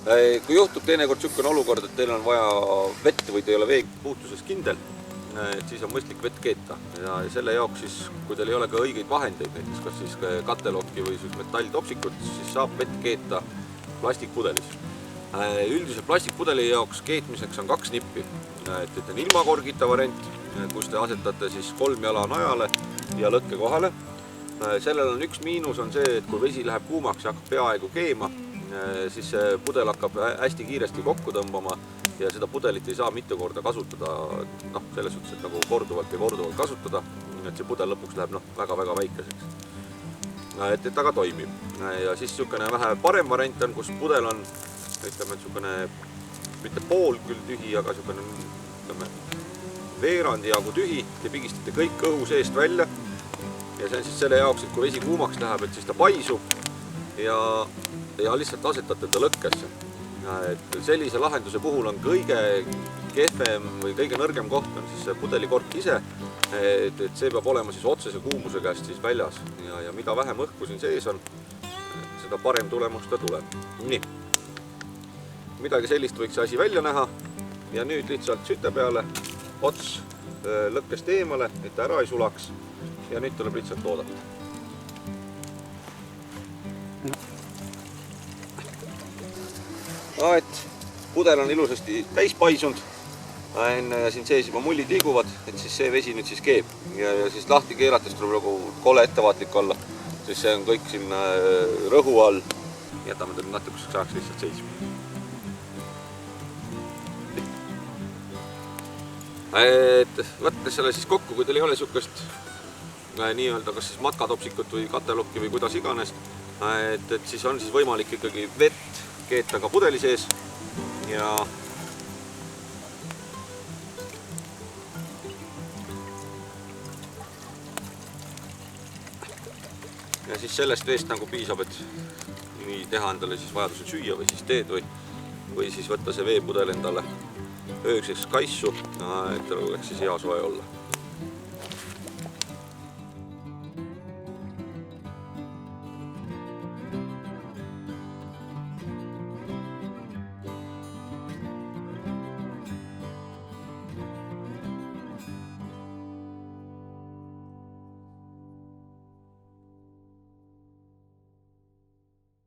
Kui juhtub teinekord niisugune olukord, et teil on vaja vett või te ei ole vee puutuses kindel, siis on mõistlik vett keeta. Ja selle jaoks siis, kui teil ei ole ka õigeid vahendeid, näiteks kas siis katelokki või metalltopsikut, siis saab vett keeta plastikpudelis. Üldiselt plastikpudeli jaoks keetmiseks on 2 nippi. Et on ilma korgita variant, kus te asetate siis 3 jala najale ja lõkke kohale. Sellel on üks miinus on see, et kui vesi läheb kuumaks ja hakkab peaaegu keema, siis see pudel hakkab hästi kiiresti kokku tõmbama ja seda pudelit ei saa mitu korda kasutada, selles suhtes, et nagu korduvalt kasutada, et see pudel lõpuks läheb väga-väga väikeseks. Et aga toimib. Ja siis niisugune vähe parem variant on, kus pudel on, ütleme, niisugune mitte pool küll tühi, aga niisugune veerandi jagu tühi, te pigistate kõik õhu seest välja ja see on siis selle jaoks, et kui vesi kuumaks läheb, et siis ta paisub ja lihtsalt asetate ta lõkkesse. Et sellise lahenduse puhul on kõige kehvem või kõige nõrgem koht on siis see pudelikork ise, et see peab olema siis otsese kuumuse käest siis väljas ja mida vähem õhku siin sees on, seda parem tulemus ta tuleb. Nii. Midagi sellist võiks asi välja näha ja nüüd lihtsalt süte peale ots lõkkest eemale, et ta ära ei sulaks ja nüüd tuleb lihtsalt oodata. Et pudel on ilusasti täis paisunud ja siin sees juba mullid liiguvad, et siis see vesi nüüd siis keeb ja siis lahti keerates tuleb nagu kole ettevaatlik olla, siis see on kõik siin rõhu all. Jätame ta natukeseks ajaks lihtsalt seisma. Et võttes selle siis kokku, kui teil ei ole niisugust nii-öelda kas siis matkatopsikut või katelokki või kuidas iganes, et siis on siis võimalik ikkagi vett keeta ka pudeli sees ja siis sellest veest nagu piisab, et nii teha endale siis vajadusel süüa või siis teed või siis võtta see veepudel endale ööseks kaissu, et tal oleks siis hea soe olla.